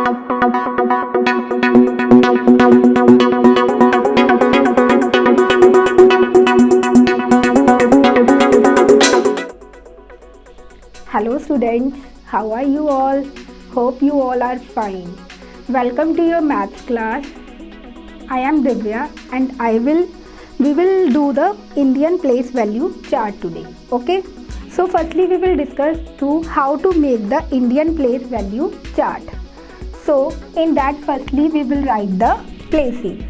Hello students, how are you all? Hope you all are fine. Welcome to your maths class. I am Divya and we will do the Indian place value chart today. Okay? So firstly we will discuss how to make the Indian place value chart. So in that firstly we will write the places.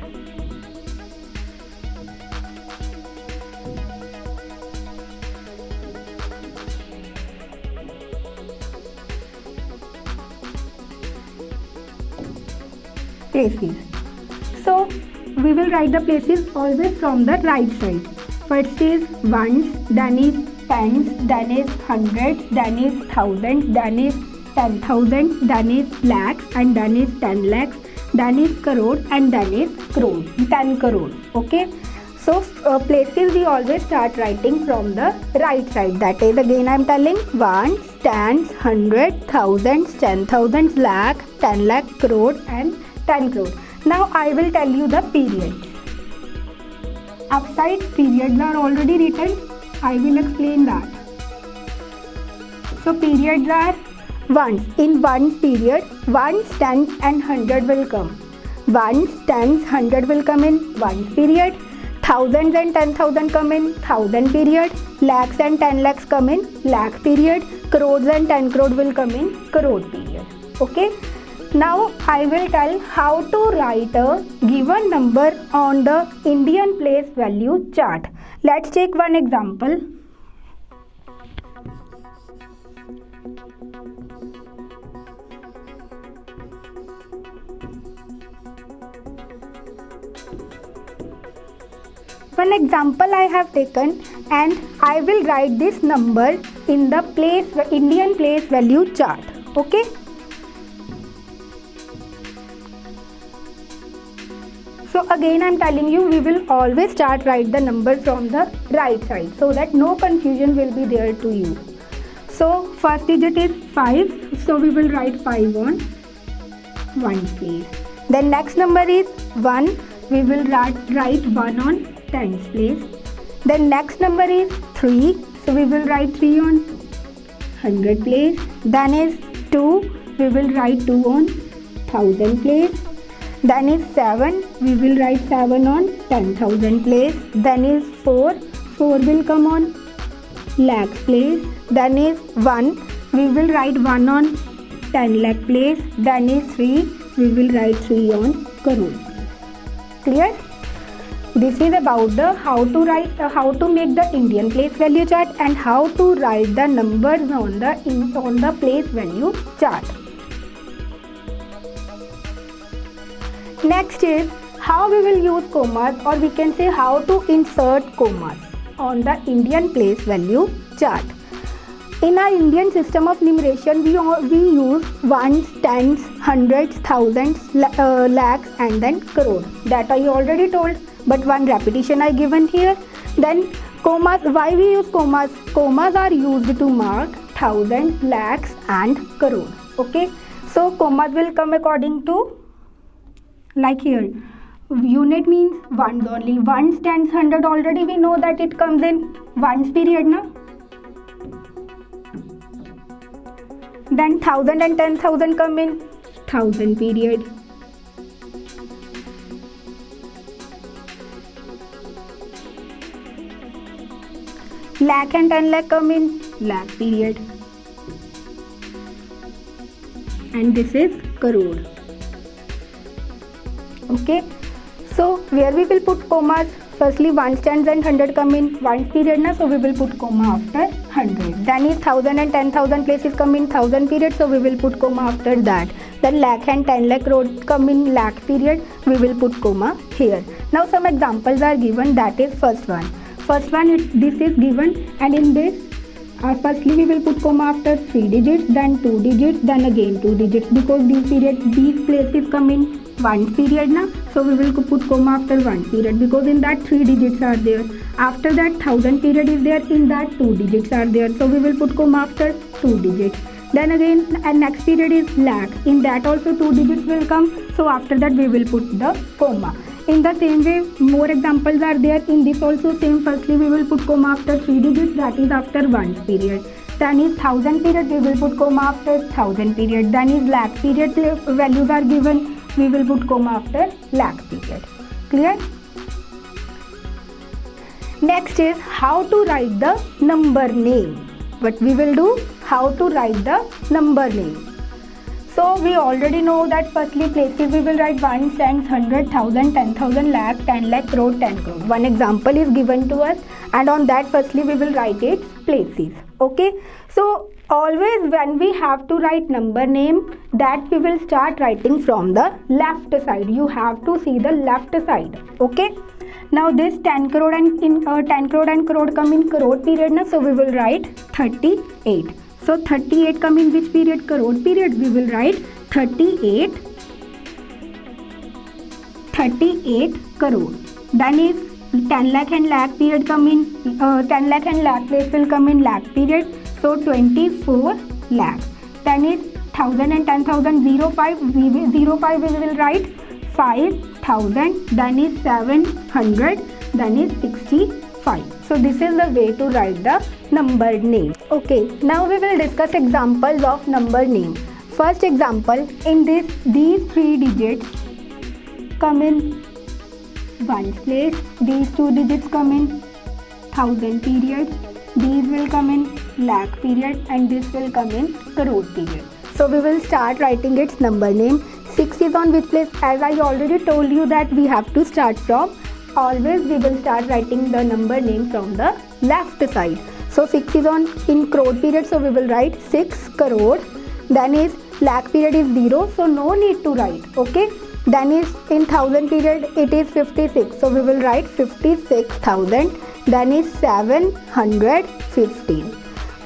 So we will write the places always from the right side. First is ones, then is tens, then is hundreds, then is thousands, then is 10,000, then is lakhs, and then is 10 lakhs, then is crore, and then is crore, 10 crore. Okay. So places we always start writing from the right side. That is again I am telling ones, tens, hundreds, thousands, 10,000, lakh, 10 lakh, crore, and 10 crore. Now I will tell you the periods. Upside periods are already written. I will explain that. So periods are ones. In ones period, ones, tens and hundred will come. Ones, tens, hundred will come in ones period. Thousands and 10,000 come in thousand period. Lakhs and 10 lakhs come in lakh period. Crores and 10 crore will come in crore period. Okay. Now I will tell how to write a given number on the Indian place value chart. Let's take one example. One example I have taken and I will write this number in the Indian place value chart. Okay. So again I am telling you we will always start write the number from the right side so that no confusion will be there to you. So first digit is 5. So we will write 5 on ones place. Then next number is 1. We will write 1 on tens place. Then next number is 3. So we will write 3 on 100 place. Then is 2. We will write 2 on 1000 place. Then is 7, we will write 7 on 10,000 place. Then is 4 will come on lakhs place. Then is 1, we will write 1 on 10 lakh place. Then is 3, we will write 3 on crore. Clear? This is about the how to make the Indian place value chart and how to write the numbers on the place value chart. Next is how we will use commas, or we can say how to insert commas on the Indian place value chart. In our Indian system of numeration, we use ones, tens, hundreds, thousands, lakhs and then crore. That I already told, but one repetition I given here. Then commas, why we use commas? Commas are used to mark thousands, lakhs and crore. Okay, so commas will come according to, like here, unit means ones only. Ones, tens, hundred, already we know that it comes in ones period, na? Then 1000 and 10,000 come in thousand period. Lakh and 10 lakh come in lakh period. And this is crore. Okay, so where we will put commas? Firstly, ones, tens and 100 come in ones period, na? So we will put comma after 100. Then is 1000 and 10,000 places come in thousand period, so we will put comma after that. Then lakh and 10 lakh crore come in lakh period, we will put comma here. Now some examples are given. That is first one. This is given, and in this firstly we will put comma after 3 digits, then 2 digits, then again 2 digits, because these places come in one period, na? So we will put comma after one period, because in that 3 digits are there. After that 1000 period is there, in that 2 digits are there, so we will put comma after 2 digits. Then again, and next period is lakh. In that also 2 digits will come. So after that we will put the comma. In the same way, more examples are there. In this also same. Firstly, we will put comma after 3 digits. That is after 1 period. Then is 1000 period. We will put comma after 1000 period. Then is lakh period. Values are given. We will put comma after lakh period. Clear? Next is how to write the number name. What we will do? How to write the number name. So we already know that firstly places we will write 1, cents, 100, 1000, 10,000, lakh, 10 lakh, crore, 10 crore. One example is given to us, and on that firstly we will write its places. Okay. So always when we have to write number name, that we will start writing from the left side. You have to see the left side. Okay. Now this 10 crore and 10 crore and crore come in crore period na, so we will write 38. So 38 come in which period? Crore period. We will write 38 crore. Then is 10 lakh and lakh period come in 10 lakh and lakh place will come in lakh period. So 24 lakh. Then is 1000 and 10,000 05 we will write 5,000. Then is 700. Then is 65. So this is the way to write the number name. Okay, now we will discuss examples of number name. First example, in these 3 digits come in ones place, these 2 digits come in 1000 period, these will come in lakh period, and this will come in crore period. So we will start writing its number name. 6 is on which place? As I already told you that we have to start from, always we will start writing the number name from the left side. So 6 is on in crore period, so we will write 6 crore. Then is lakh period is 0, so no need to write. Okay. Then is in 1000 period it is 56, so we will write 56,000. Then is 715.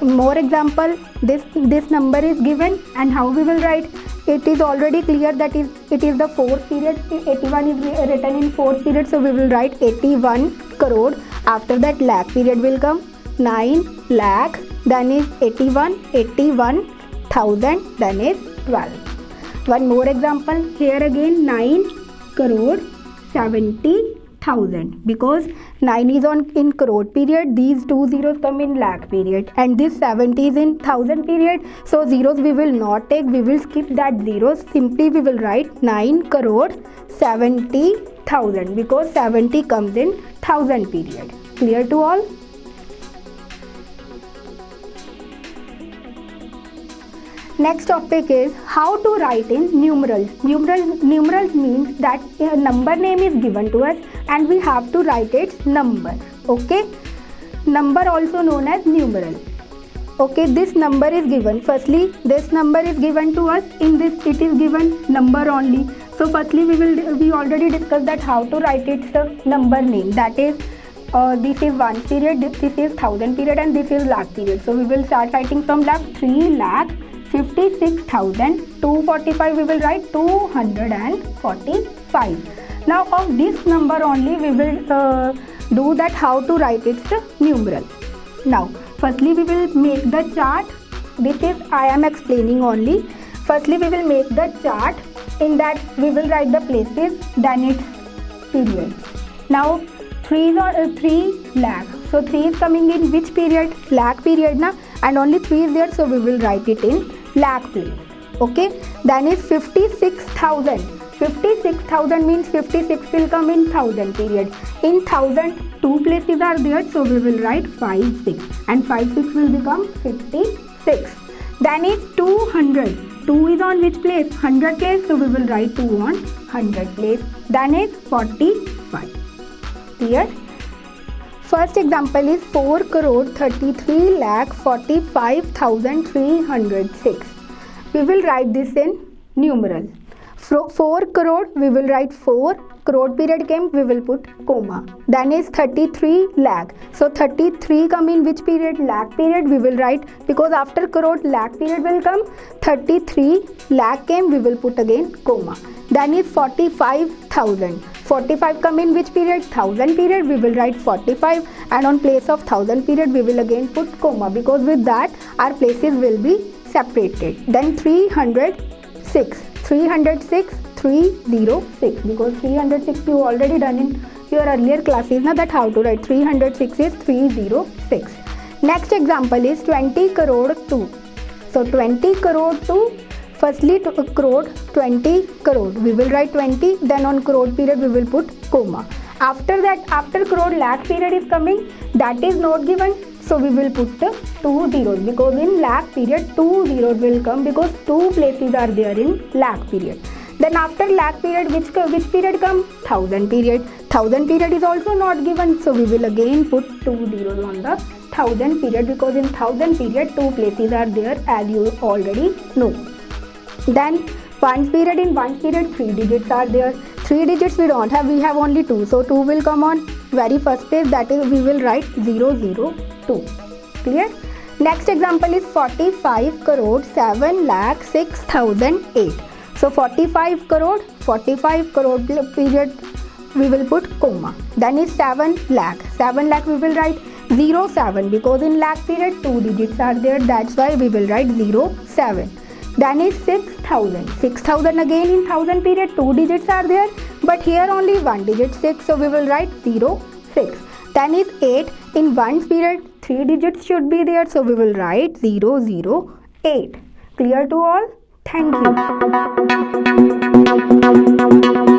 More example, this number is given, and how we will write? It is already clear that it is the 4th period. 81 is written in 4th period, so we will write 81 crore. After that lakh period will come 9 lakh. Then is 81,000. Then is 12. One more example, here again 9 crore 70,000, because 9 is on in crore period, these 2 zeros come in lakh period, and this 70 is in 1000 period, so zeros we will not take, we will skip that zeros. Simply we will write 9 crore 70,000, because 70 comes in 1000 period. Clear to all? Next topic is how to write in numerals. Numerals means that a number name is given to us and we have to write its number. Okay. Number also known as numeral. Okay, this number is given. Firstly, this number is given to us. In this, it is given number only. So firstly, we already discussed that how to write its number name. That is, this is 1 period, this is 1000 period, and this is lakh period. So we will start writing from left. 3,56,245. We will write 245. Now of this number only we will do that how to write its numeral. Now firstly we will make the chart. This is I am explaining only. Firstly we will make the chart. In that we will write the places, then its periods. Now 3 lakh. So 3 is coming in which period? Lakh period na, and only 3 is there, so we will write it in lakh place. Okay. Then is 56,000. 56,000 means 56 will come in 1000 period. In 1000 2 places are there, so we will write 5 6, and 5 6 will become 56. Then is 200. 2 is on which place? 100 place, so we will write 2 on 100 place. Then is 45. Clear? First example is 4 crore 33 lakh 45,306. We will write this in numeral. 4 crore we will write 4, crore period came, we will put comma. Then is 33 lakh. So 33 come in which period? Lakh period. We will write, because after crore lakh period will come. 33 lakh came, we will put again comma. Then is 45,000. 45 come in which period? 1000 period. We will write 45, and on place of 1000 period we will again put comma, because with that our places will be separated. Then 306, 306 because 306 you already done in your earlier classes now, that how to write 306 is 306. Next example is 20 crore 2. So 20 crore 2, firstly to crore 20 crore, we will write 20, then on crore period we will put comma. After that, after crore lakh period is coming, that is not given, so we will put the 2 zeros because in lakh period 2 zeros will come because 2 places are there in lakh period. Then after lakh period, which period come? 1000 period. 1000 period is also not given, so we will again put 2 zeros on the 1000 period because in 1000 period 2 places are there, as you already know. Then ones period, in ones period 3 digits are there. 3 digits we don't have, we have only 2, so 2 will come on very first page, that is we will write 002. Clear? Next example is 45 crore 7 lakh 6008. So 45 crore period we will put comma. Then is 7 lakh. 7 lakh we will write 07 because in lakh period 2 digits are there, that's why we will write 07. Then is 6000. 6000 again in 1000 period 2 digits are there, but here only 1 digit 6, so we will write 06. Then is 8. In ones period 3 digits should be there, so we will write 008. Clear to all? Thank you.